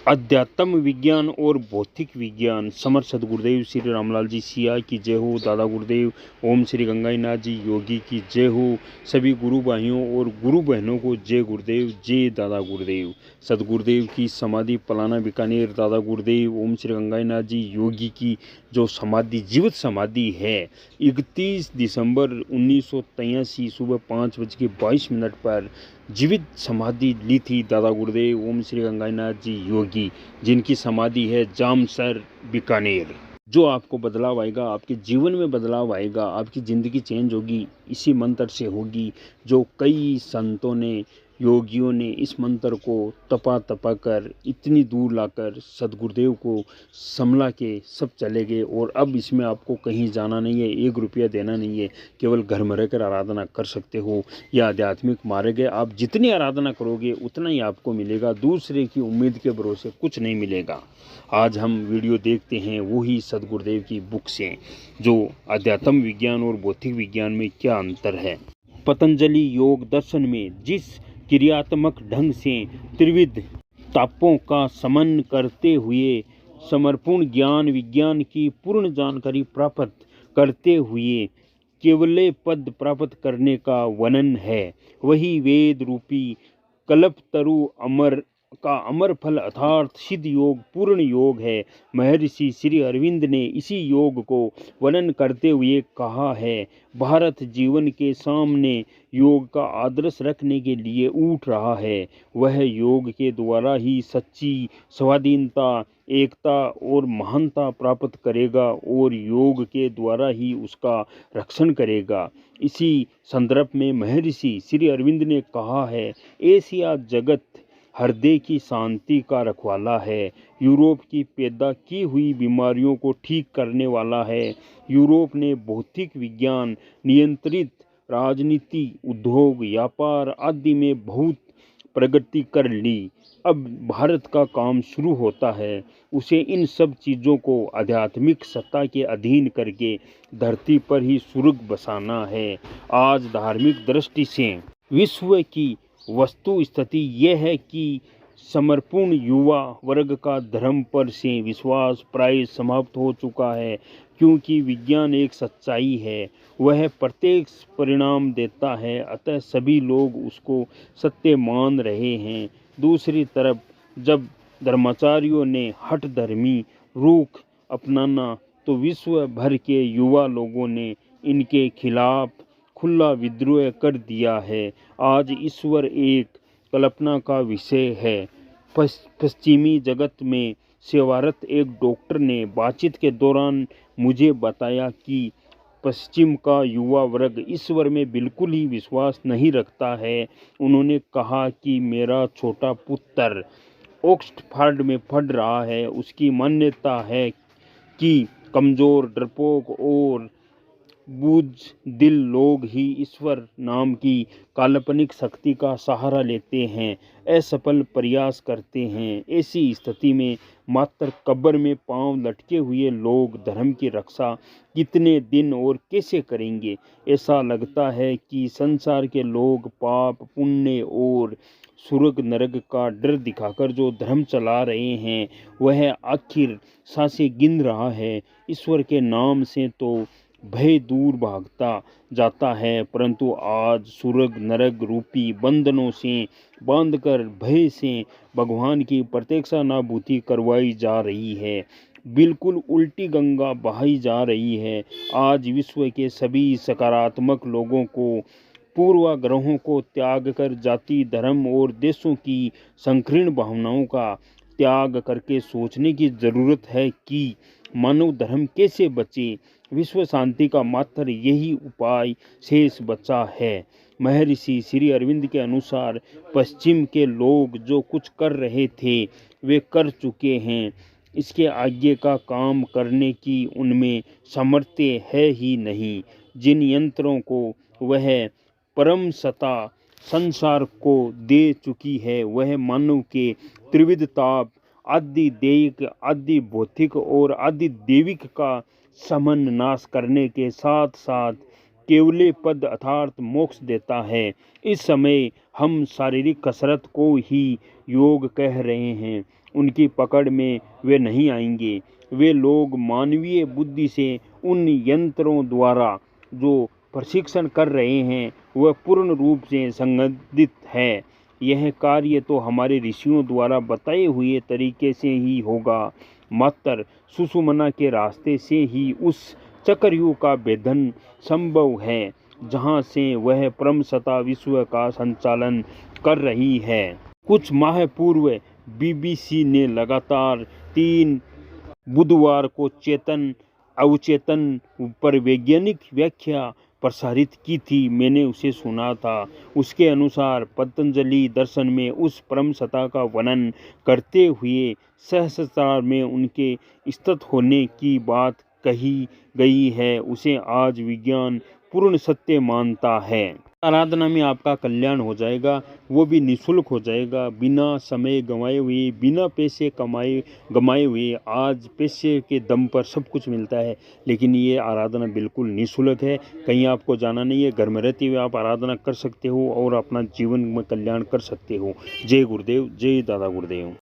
अध्यात्म विज्ञान और भौतिक विज्ञान। समर सदगुरुदेव श्री रामलाल जी सिया की जय हो। दादा गुरुदेव ओम श्री गंगाईनाथ जी योगी की जय हो। सभी गुरु भाइयों और गुरु बहनों को जय गुरुदेव, जय दादा गुरुदेव। सदगुरुदेव की समाधि पलाना बीकानेर। दादा गुरुदेव ओम श्री गंगाईनाथ जी योगी की जो समाधि, जीवित समाधि है, 31 दिसंबर 1983 सुबह 5:22 पर जीवित समाधि ली थी दादा गुरुदेव ओम श्री गंगाईनाथ जी योगी, जिनकी समाधि है जामसर बीकानेर। जो आपको बदलाव आएगा, आपके जीवन में बदलाव आएगा, आपकी ज़िंदगी चेंज होगी, इसी मंत्र से होगी। जो कई संतों ने, योगियों ने इस मंत्र को तपा कर इतनी दूर लाकर सदगुरुदेव को संभला के सब चले गए। और अब इसमें आपको कहीं जाना नहीं है, 1 रुपया देना नहीं है, केवल घर में रहकर आराधना कर सकते हो। यह आध्यात्मिक मार्ग है। आप जितनी आराधना करोगे उतना ही आपको मिलेगा, दूसरे की उम्मीद के भरोसे कुछ नहीं मिलेगा। आज हम वीडियो देखते हैं वही सदगुरुदेव की बुक से, जो अध्यात्म विज्ञान और भौतिक विज्ञान में क्या अंतर है। पतंजलि योग दर्शन में जिस क्रियात्मक ढंग से त्रिविध तापों का समन करते हुए समर्पण ज्ञान विज्ञान की पूर्ण जानकारी प्राप्त करते हुए केवल पद प्राप्त करने का वर्णन है, वही वेद रूपी कल्पतरु अमर फल अर्थात सिद्ध योग पूर्ण योग है। महर्षि श्री अरविंद ने इसी योग को वर्णन करते हुए कहा है, भारत जीवन के सामने योग का आदर्श रखने के लिए उठ रहा है। वह योग के द्वारा ही सच्ची स्वाधीनता, एकता और महानता प्राप्त करेगा और योग के द्वारा ही उसका रक्षण करेगा। इसी संदर्भ में महर्षि श्री अरविंद ने कहा है, एशिया जगत हृदय की शांति का रखवाला है, यूरोप की पैदा की हुई बीमारियों को ठीक करने वाला है। यूरोप ने भौतिक विज्ञान नियंत्रित राजनीति, उद्योग, व्यापार आदि में बहुत प्रगति कर ली। अब भारत का काम शुरू होता है, उसे इन सब चीज़ों को आध्यात्मिक सत्ता के अधीन करके धरती पर ही स्वर्ग बसाना है। आज धार्मिक दृष्टि से विश्व की वस्तु स्थिति यह है कि समर्पण युवा वर्ग का धर्म पर से विश्वास प्राय समाप्त हो चुका है, क्योंकि विज्ञान एक सच्चाई है, वह प्रत्यक्ष परिणाम देता है, अतः सभी लोग उसको सत्य मान रहे हैं। दूसरी तरफ जब धर्माचार्यों ने हठ धर्मी रुख अपनाना तो विश्व भर के युवा लोगों ने इनके खिलाफ खुला विद्रोह कर दिया है। आज ईश्वर एक कल्पना का विषय है। पश्चिमी जगत में सेवारत एक डॉक्टर ने बातचीत के दौरान मुझे बताया कि पश्चिम का युवा वर्ग ईश्वर में बिल्कुल ही विश्वास नहीं रखता है। उन्होंने कहा कि मेरा छोटा पुत्र ऑक्सफोर्ड में पढ़ रहा है, उसकी मान्यता है कि कमज़ोर, डरपोक और बुज़दिल लोग ही ईश्वर नाम की काल्पनिक शक्ति का सहारा लेते हैं, असफल प्रयास करते हैं। ऐसी स्थिति में मात्र कब्र में पांव लटके हुए लोग धर्म की रक्षा कितने दिन और कैसे करेंगे। ऐसा लगता है कि संसार के लोग पाप पुण्य और स्वर्ग नरक का डर दिखाकर जो धर्म चला रहे हैं, वह आखिर सांसें गिन रहा है। ईश्वर के नाम से तो भय दूर भागता जाता है, परंतु आज स्वर्ग नरक रूपी बंधनों से बांधकर भय से भगवान की प्रत्यक्षानुभूति करवाई जा रही है। बिल्कुल उल्टी गंगा बहाई जा रही है। आज विश्व के सभी सकारात्मक लोगों को पूर्वाग्रहों को त्याग कर जाति, धर्म और देशों की संकीर्ण भावनाओं का त्याग करके सोचने की जरूरत है कि मानव धर्म कैसे बचे। विश्व शांति का मात्र यही उपाय शेष बचा है। महर्षि श्री अरविंद के अनुसार पश्चिम के लोग जो कुछ कर रहे थे वे कर चुके हैं, इसके आगे का काम करने की उनमें सामर्थ्य है ही नहीं। जिन यंत्रों को वह परम सत्ता संसार को दे चुकी है, वह मानव के त्रिविध ताप आदि दैहिक, आदि भौतिक और आदि दैविक का समन नाश करने के साथ साथ केवल पद अर्थात मोक्ष देता है। इस समय हम शारीरिक कसरत को ही योग कह रहे हैं। उनकी पकड़ में वे नहीं आएंगे। वे लोग मानवीय बुद्धि से उन यंत्रों द्वारा जो प्रशिक्षण कर रहे हैं वह पूर्ण रूप से संगठित है। यह कार्य तो हमारे ऋषियों द्वारा बताए हुए तरीके से ही होगा। मात्र सुषुम्ना के रास्ते से ही उस चक्रव्यूह का भेदन संभव है जहाँ से वह परमसत्ता विश्व का संचालन कर रही है। कुछ माह पूर्व बीबीसी ने लगातार 3 बुधवार को चेतन अवचेतन पर वैज्ञानिक व्याख्या प्रसारित की थी। मैंने उसे सुना था। उसके अनुसार पतंजलि दर्शन में उस परम सत्ता का वर्णन करते हुए सहस्त्रार में उनके स्थित होने की बात कही गई है। उसे आज विज्ञान पूर्ण सत्य मानता है। आराधना में आपका कल्याण हो जाएगा, वो भी निःशुल्क हो जाएगा, बिना समय गंवाए हुए, बिना पैसे गंवाए हुए। आज पैसे के दम पर सब कुछ मिलता है, लेकिन ये आराधना बिल्कुल निःशुल्क है। कहीं आपको जाना नहीं है, घर में रहते हुए आप आराधना कर सकते हो और अपना जीवन में कल्याण कर सकते हो। जय गुरुदेव, जय दादा गुरुदेव।